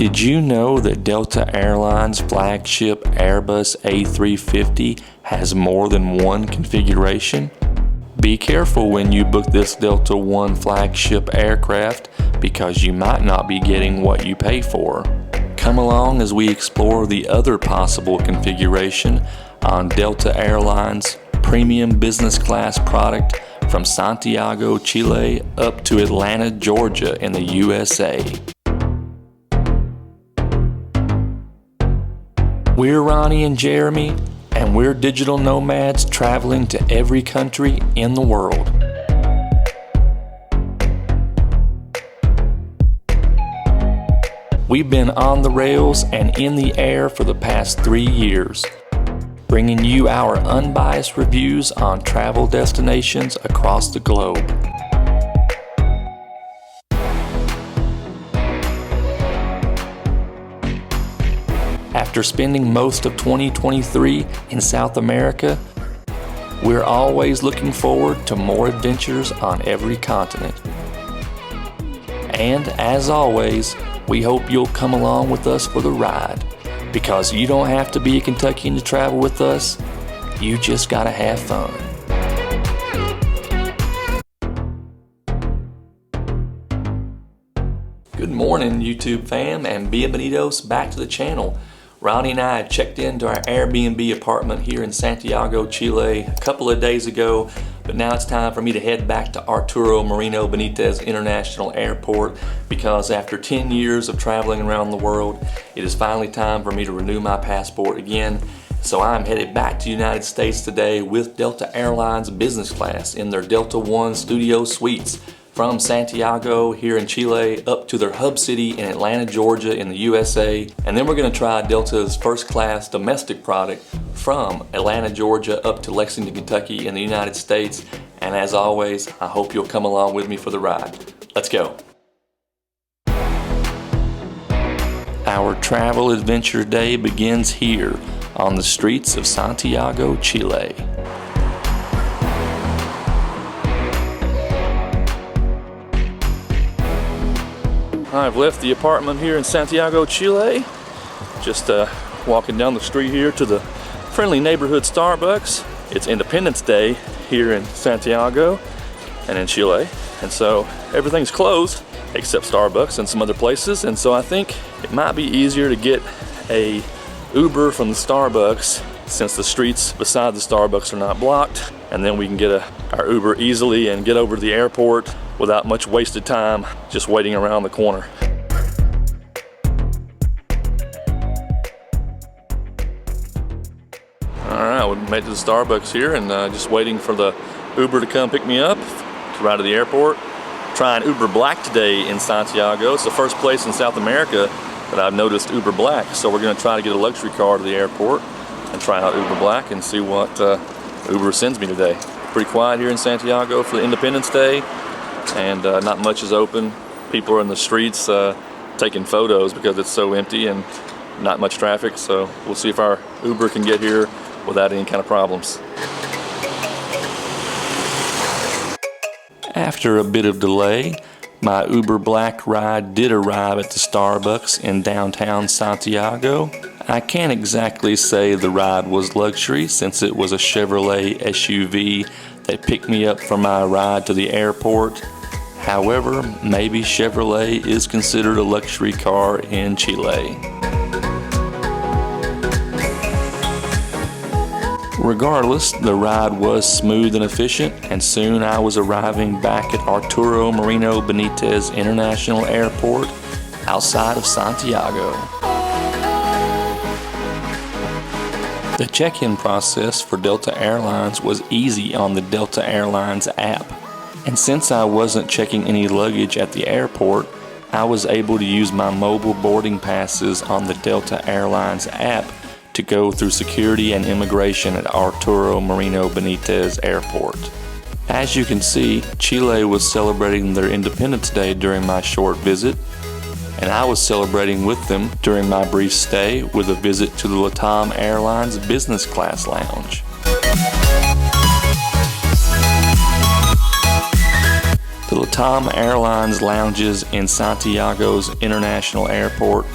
Did you know that Delta Airlines flagship Airbus A350 has more than one configuration? Be careful when you book this Delta One flagship aircraft because you might not be getting what you pay for. Come along as we explore the other possible configuration on Delta Airlines Premium Business Class product from Santiago, Chile up to Atlanta, Georgia in the USA. We're Rani and Jeremy, and we're digital nomads traveling to every country in the world. We've been on the rails and in the air for the past 3 years, bringing you our unbiased reviews on travel destinations across the globe. After spending most of 2023 in South America, we're always looking forward to more adventures on every continent. And as always, we hope you'll come along with us for the ride, because you don't have to be a Kentuckian to travel with us, you just gotta have fun. Good morning, YouTube fam, and bienvenidos back to the channel. Rani and I had checked into our Airbnb apartment here in Santiago, Chile a couple of days ago, but now it's time for me to head back to Arturo Merino Benítez International Airport because after 10 years of traveling around the world, it is finally time for me to renew my passport again. So I'm headed back to the United States today with Delta Airlines Business Class in their Delta One Studio Suites from Santiago here in Chile up to their hub city in Atlanta, Georgia in the USA. And then we're going to try Delta's first class domestic product from Atlanta, Georgia up to Lexington, Kentucky in the United States. And as always, I hope you'll come along with me for the ride. Let's go. Our travel adventure day begins here on the streets of Santiago, Chile. I've left the apartment here in Santiago, Chile. Just walking down the street here to the friendly neighborhood Starbucks. It's Independence Day here in Santiago and in Chile. And so everything's closed except Starbucks and some other places. And so I think it might be easier to get a Uber from the Starbucks since the streets beside the Starbucks are not blocked. And then we can get our Uber easily and get over to the airport without much wasted time just waiting around the corner. Alright, we made it to the Starbucks here and just waiting for the Uber to come pick me up to ride to the airport. Trying Uber Black today in Santiago. It's the first place in South America that I've noticed Uber Black. So we're going to try to get a luxury car to the airport and try out Uber Black and see what Uber sends me today. Pretty quiet here in Santiago for the Independence Day. And not much is open. People are in the streets taking photos because it's so empty and not much traffic. So we'll see if our Uber can get here without any kind of problems. After a bit of delay, my Uber Black ride did arrive at the Starbucks in downtown Santiago. I can't exactly say the ride was luxury since it was a Chevrolet SUV that picked me up for my ride to the airport. However, maybe Chevrolet is considered a luxury car in Chile. Regardless, the ride was smooth and efficient, and soon I was arriving back at Arturo Merino Benítez International Airport outside of Santiago. The check-in process for Delta Airlines was easy on the Delta Airlines app. And since I wasn't checking any luggage at the airport, I was able to use my mobile boarding passes on the Delta Airlines app to go through security and immigration at Arturo Merino Benítez Airport. As you can see, Chile was celebrating their Independence Day during my short visit, and I was celebrating with them during my brief stay with a visit to the Latam Airlines Business Class lounge. The Latam Airlines lounges in Santiago's International Airport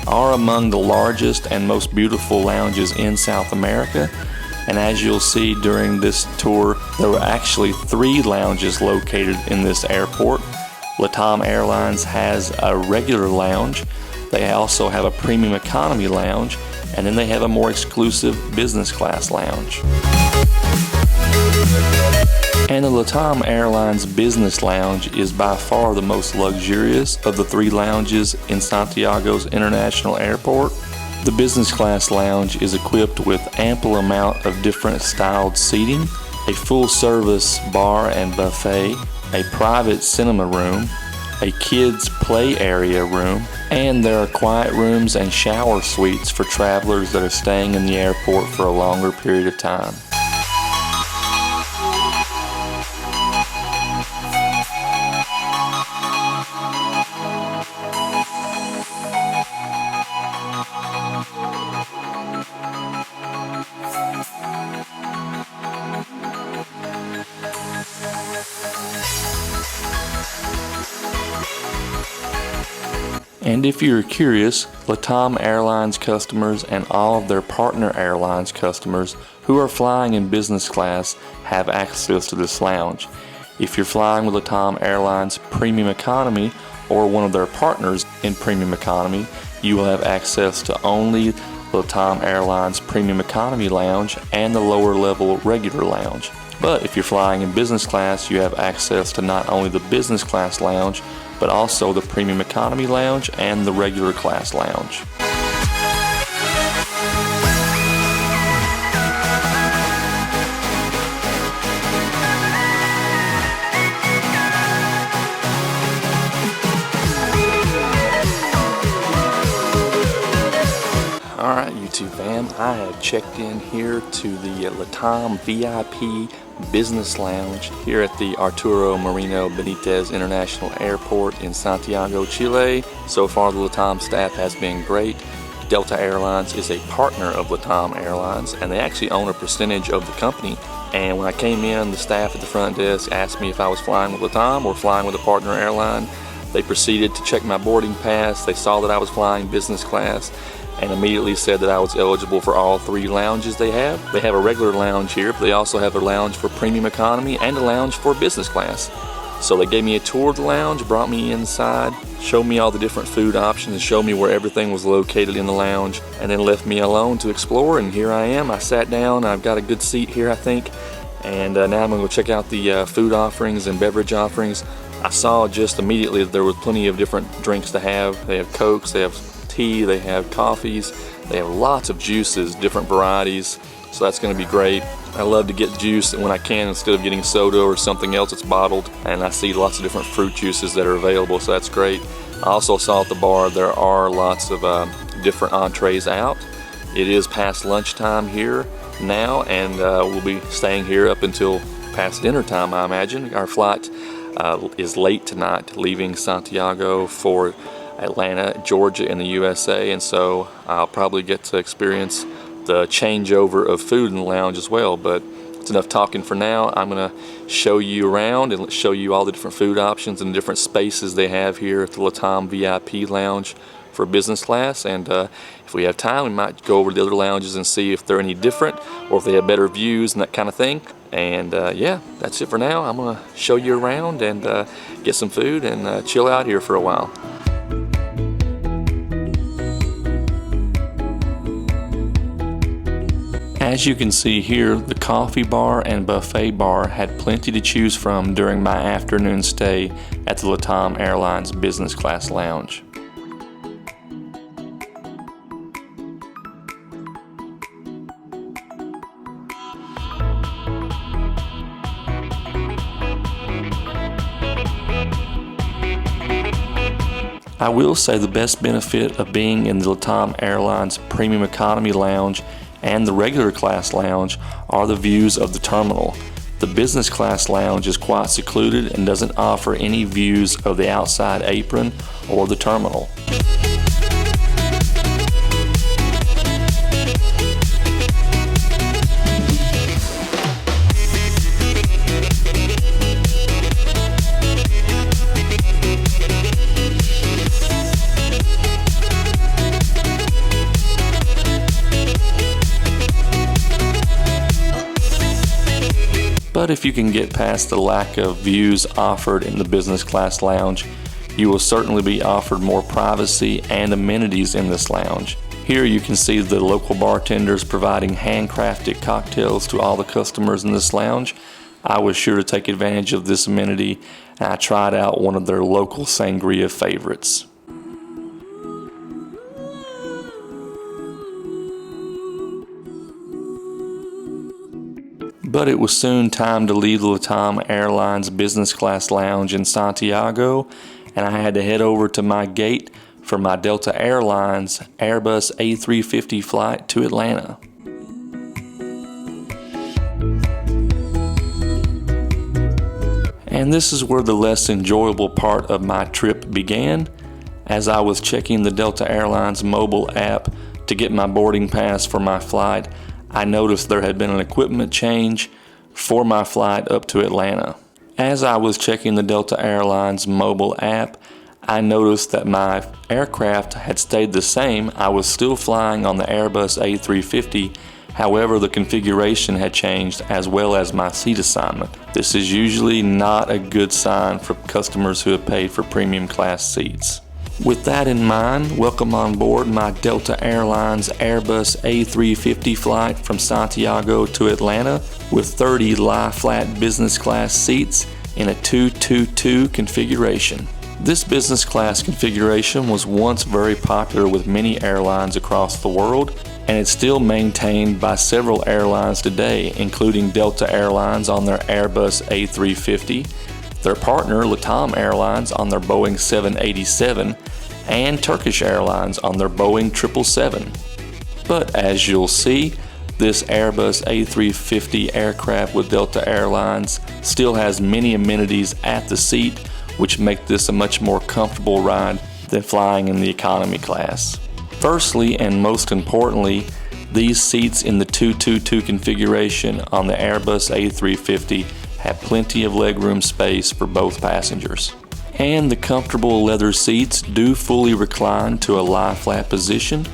are among the largest and most beautiful lounges in South America. And as you'll see during this tour, there were actually 3 lounges located in this airport. Latam Airlines has a regular lounge. They also have a premium economy lounge, and then they have a more exclusive business class lounge. And the Latam Airlines Business Lounge is by far the most luxurious of the 3 lounges in Santiago's International Airport. The business class lounge is equipped with ample amount of different styled seating, a full service bar and buffet, a private cinema room, a kids play area room, and there are quiet rooms and shower suites for travelers that are staying in the airport for a longer period of time. And if you're curious, Latam Airlines customers and all of their partner airlines customers who are flying in business class have access to this lounge. If you're flying with Latam Airlines Premium Economy or one of their partners in Premium Economy, you will have access to only Latam Airlines Premium Economy Lounge and the lower level regular lounge. But if you're flying in business class, you have access to not only the business class lounge, but also the Premium Economy Lounge and the regular class lounge. Alright YouTube fam, I have checked in here to the Latam VIP Business Lounge here at the Arturo Merino Benítez International Airport in Santiago, Chile. So far the Latam staff has been great. Delta Airlines is a partner of Latam Airlines and they actually own a percentage of the company. And when I came in, the staff at the front desk asked me if I was flying with Latam or flying with a partner airline. They proceeded to check my boarding pass. They saw that I was flying business class and immediately said that I was eligible for all 3 lounges they have. They have a regular lounge here, but they also have a lounge for premium economy and a lounge for business class. So they gave me a tour of the lounge, brought me inside, showed me all the different food options, showed me where everything was located in the lounge, and then left me alone to explore. And here I am. I sat down. I've got a good seat here, I think. And now I'm going to go check out the food offerings and beverage offerings. I saw just immediately that there was plenty of different drinks to have. They have Cokes, they have tea, they have coffees, they have lots of juices, different varieties, so that's going to be great. I love to get juice when I can instead of getting soda or something else that's bottled, and I see lots of different fruit juices that are available, so that's great. I also saw at the bar there are lots of different entrees out. It is past lunchtime here now, and we'll be staying here up until past dinner time, I imagine. Our flight is late tonight, leaving Santiago for Atlanta, Georgia in the USA, and so I'll probably get to experience the changeover of food in the lounge as well. But it's enough talking for now. I'm going to show you around and show you all the different food options and different spaces they have here at the Latam VIP Lounge for business class. And if we have time, we might go over to the other lounges and see if they're any different or if they have better views and that kind of thing. And yeah, that's it for now. I'm going to show you around and get some food and chill out here for a while. As you can see here, the coffee bar and buffet bar had plenty to choose from during my afternoon stay at the Latam Airlines Business Class Lounge. I will say the best benefit of being in the Latam Airlines Premium Economy Lounge and the regular class lounge are the views of the terminal. The business class lounge is quite secluded and doesn't offer any views of the outside apron or the terminal. But if you can get past the lack of views offered in the business class lounge, you will certainly be offered more privacy and amenities in this lounge. Here you can see the local bartenders providing handcrafted cocktails to all the customers in this lounge. I was sure to take advantage of this amenity, and I tried out one of their local sangria favorites. But it was soon time to leave the Latam Airlines Business Class lounge in Santiago, and I had to head over to my gate for my Delta Airlines Airbus A350 flight to Atlanta. And this is where the less enjoyable part of my trip began. As I was checking the Delta Airlines mobile app to get my boarding pass for my flight, I noticed there had been an equipment change for my flight up to Atlanta. As I was checking the Delta Airlines mobile app, I noticed that my aircraft had stayed the same. I was still flying on the Airbus A350, however the configuration had changed as well as my seat assignment. This is usually not a good sign for customers who have paid for premium class seats. With that in mind, welcome on board my Delta Airlines Airbus A350 flight from Santiago to Atlanta with 30 lie-flat business class seats in a 222 configuration. This business class configuration was once very popular with many airlines across the world, and it's still maintained by several airlines today, including Delta Airlines on their Airbus A350, their partner Latam Airlines on their Boeing 787, and Turkish Airlines on their Boeing 777. But as you'll see, this Airbus A350 aircraft with Delta Airlines still has many amenities at the seat, which make this a much more comfortable ride than flying in the economy class. Firstly, and most importantly, these seats in the 222 configuration on the Airbus A350 have plenty of legroom space for both passengers. And the comfortable leather seats do fully recline to a lie-flat position,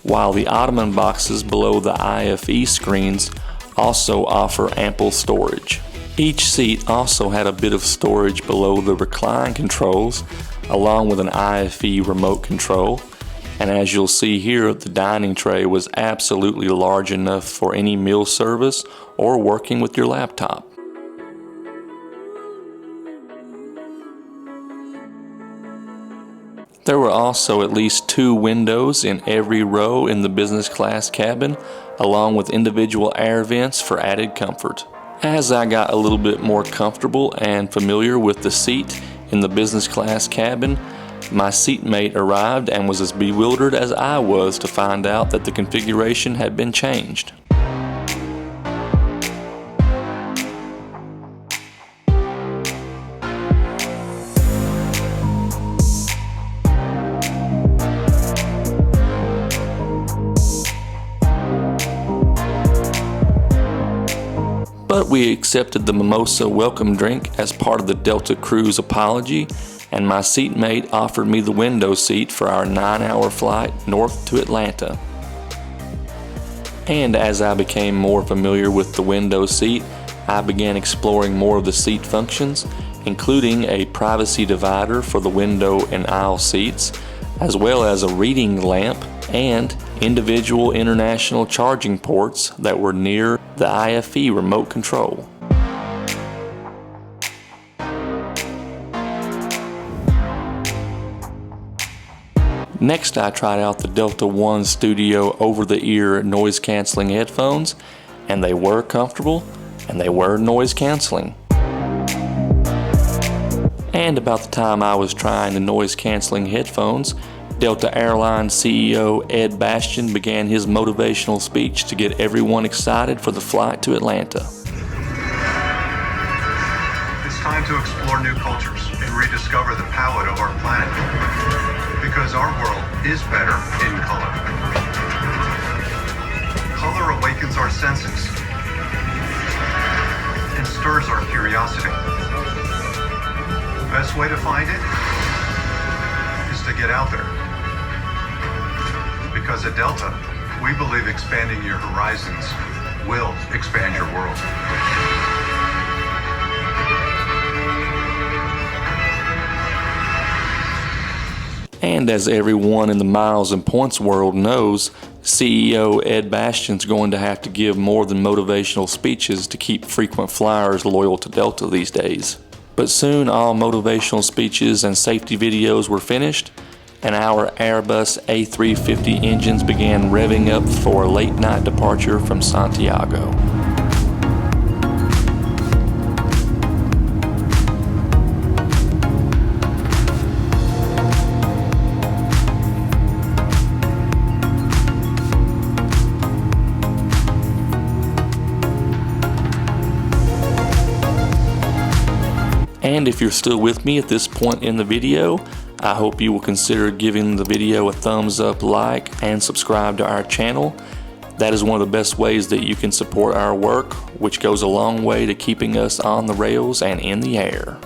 while the ottoman boxes below the IFE screens also offer ample storage. Each seat also had a bit of storage below the recline controls, along with an IFE remote control. And as you'll see here, the dining tray was absolutely large enough for any meal service or working with your laptop. There were also at least 2 windows in every row in the business class cabin, along with individual air vents for added comfort. As I got a little bit more comfortable and familiar with the seat in the business class cabin, my seatmate arrived and was as bewildered as I was to find out that the configuration had been changed. But we accepted the mimosa welcome drink as part of the Delta cruise apology, and my seatmate offered me the window seat for our 9-hour flight north to Atlanta. And as I became more familiar with the window seat, I began exploring more of the seat functions, including a privacy divider for the window and aisle seats, as well as a reading lamp and individual international charging ports that were near the IFE remote control. Next, I tried out the Delta One Studio over-the-ear noise-canceling headphones, and they were comfortable and they were noise-canceling. And about the time I was trying the noise-canceling headphones, Delta Airlines CEO Ed Bastian began his motivational speech to get everyone excited for the flight to Atlanta. It's time to explore new cultures and rediscover the palette of our planet, because our world is better in color. Color awakens our senses and stirs our curiosity. The best way to find it is to get out there. Because at Delta, we believe expanding your horizons will expand your world. And as everyone in the miles and points world knows, CEO Ed Bastian's going to have to give more than motivational speeches to keep frequent flyers loyal to Delta these days. But soon all motivational speeches and safety videos were finished, and our Airbus A350 engines began revving up for a late night departure from Santiago. And if you're still with me at this point in the video, I hope you will consider giving the video a thumbs up, like, and subscribe to our channel. That is one of the best ways that you can support our work, which goes a long way to keeping us on the rails and in the air.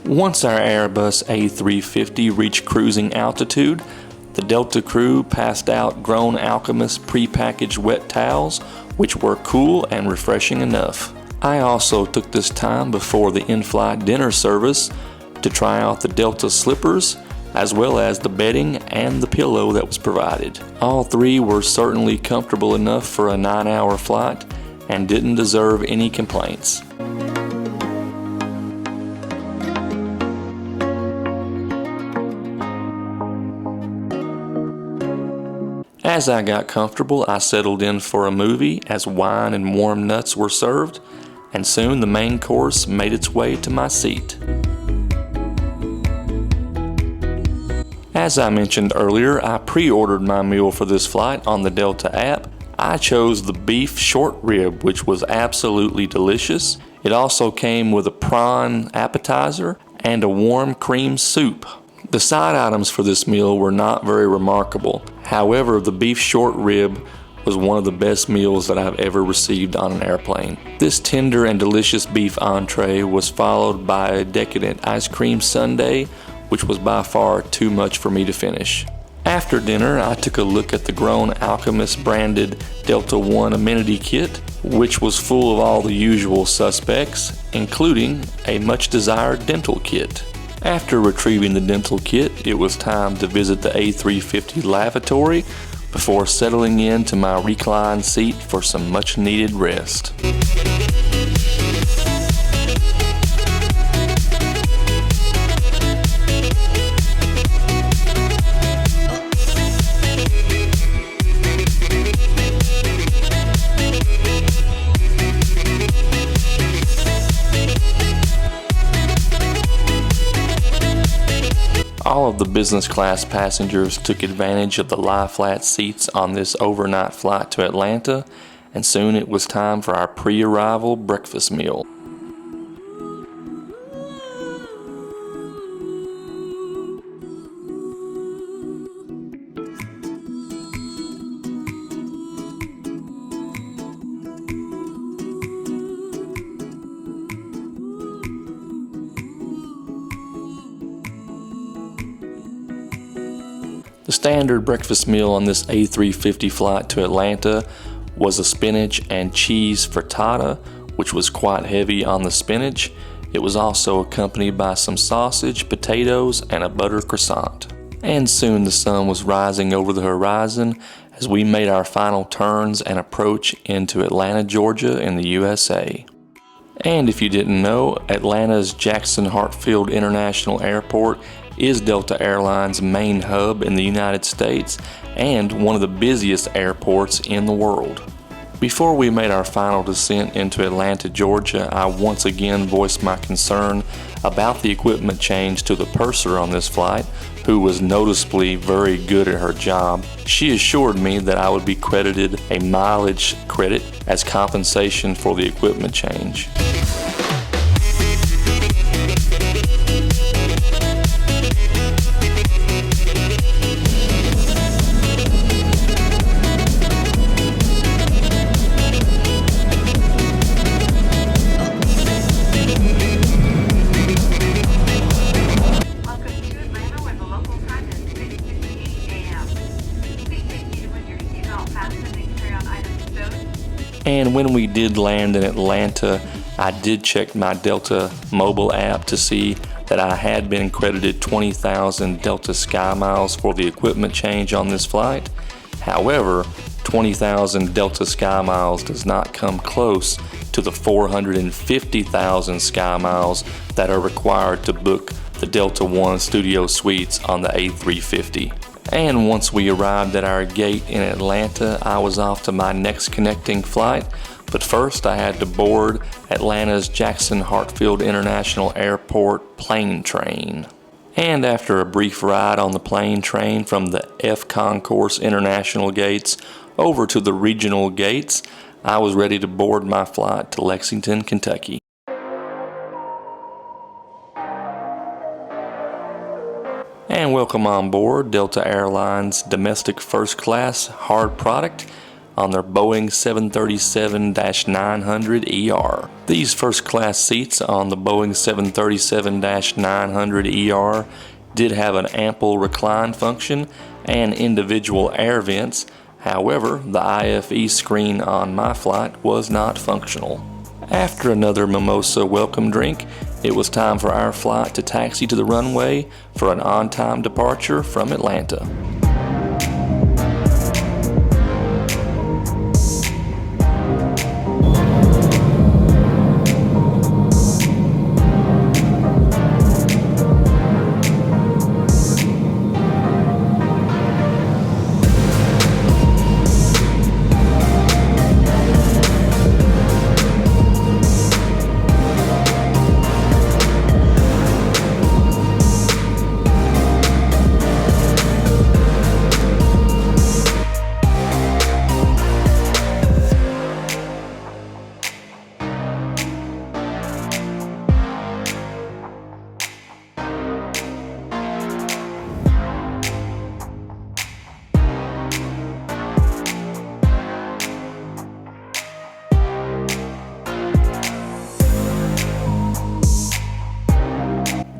Once our Airbus A350 reached cruising altitude, the Delta crew passed out Grown Alchemist pre-packaged wet towels, which were cool and refreshing enough. I also took this time before the in-flight dinner service to try out the Delta slippers, as well as the bedding and the pillow that was provided. All three were certainly comfortable enough for a 9-hour flight and didn't deserve any complaints. As I got comfortable, I settled in for a movie as wine and warm nuts were served, and soon the main course made its way to my seat. As I mentioned earlier, I pre-ordered my meal for this flight on the Delta app. I chose the beef short rib, which was absolutely delicious. It also came with a prawn appetizer and a warm cream soup. The side items for this meal were not very remarkable. However, the beef short rib was one of the best meals that I've ever received on an airplane. This tender and delicious beef entree was followed by a decadent ice cream sundae, which was by far too much for me to finish. After dinner, I took a look at the Grown Alchemist branded Delta One amenity kit, which was full of all the usual suspects, including a much desired dental kit. After retrieving the dental kit, it was time to visit the A350 lavatory before settling into my reclined seat for some much needed rest. All of the business class passengers took advantage of the lie-flat seats on this overnight flight to Atlanta, and soon it was time for our pre-arrival breakfast meal. The standard breakfast meal on this A350 flight to Atlanta was a spinach and cheese frittata, which was quite heavy on the spinach. It was also accompanied by some sausage, potatoes, and a butter croissant. And soon the sun was rising over the horizon as we made our final turns and approach into Atlanta, Georgia in the USA. And if you didn't know, Atlanta's Jackson Hartsfield International Airport is Delta Airlines' main hub in the United States and one of the busiest airports in the world. Before we made our final descent into Atlanta, Georgia, I once again voiced my concern about the equipment change to the purser on this flight, who was noticeably very good at her job. She assured me that I would be credited a mileage credit as compensation for the equipment change. And when we did land in Atlanta, I did check my Delta mobile app to see that I had been credited 20,000 Delta Sky Miles for the equipment change on this flight. However, 20,000 Delta Sky Miles does not come close to the 450,000 Sky Miles that are required to book the Delta One Studio Suites on the A350. And once we arrived at our gate in Atlanta, I was off to my next connecting flight. But first, I had to board Atlanta's Jackson Hartsfield International Airport plane train. And after a brief ride on the plane train from the F Concourse International gates over to the regional gates, I was ready to board my flight to Lexington, Kentucky. And welcome on board Delta Airlines Domestic First Class Hard Product on their Boeing 737-900ER. These first class seats on the Boeing 737-900ER did have an ample recline function and individual air vents. However, the IFE screen on my flight was not functional. After another mimosa welcome drink, it was time for our flight to taxi to the runway for an on-time departure from Atlanta.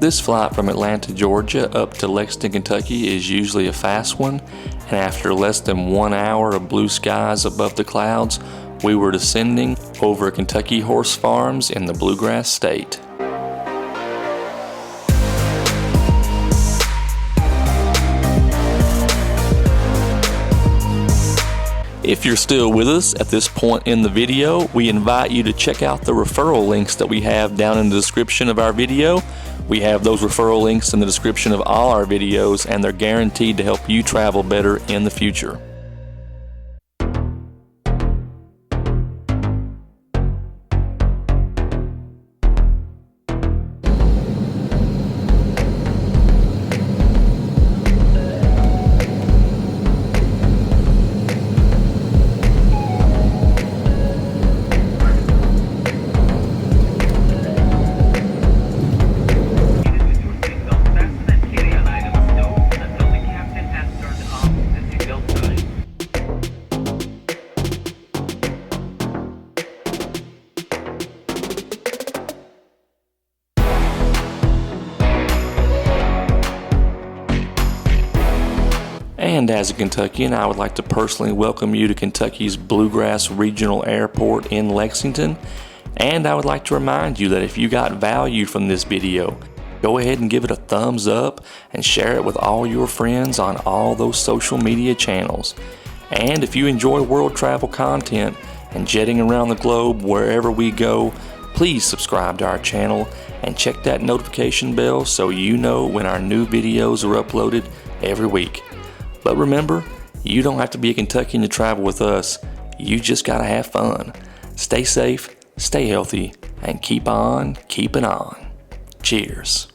This flight from Atlanta, Georgia up to Lexington, Kentucky is usually a fast one, and after less than 1 hour of blue skies above the clouds, we were descending over Kentucky horse farms in the Bluegrass State. If you're still with us at this point in the video, we invite you to check out the referral links that we have down in the description of our video. We have those referral links in the description of all our videos, and they're guaranteed to help you travel better in the future. And as a Kentuckian, I would like to personally welcome you to Kentucky's Bluegrass Regional Airport in Lexington. And I would like to remind you that if you got value from this video, go ahead and give it a thumbs up and share it with all your friends on all those social media channels. And if you enjoy world travel content and jetting around the globe wherever we go, please subscribe to our channel and check that notification bell so you know when our new videos are uploaded every week. But remember, you don't have to be a Kentuckian to travel with us. You just gotta have fun. Stay safe, stay healthy, and keep on keeping on. Cheers.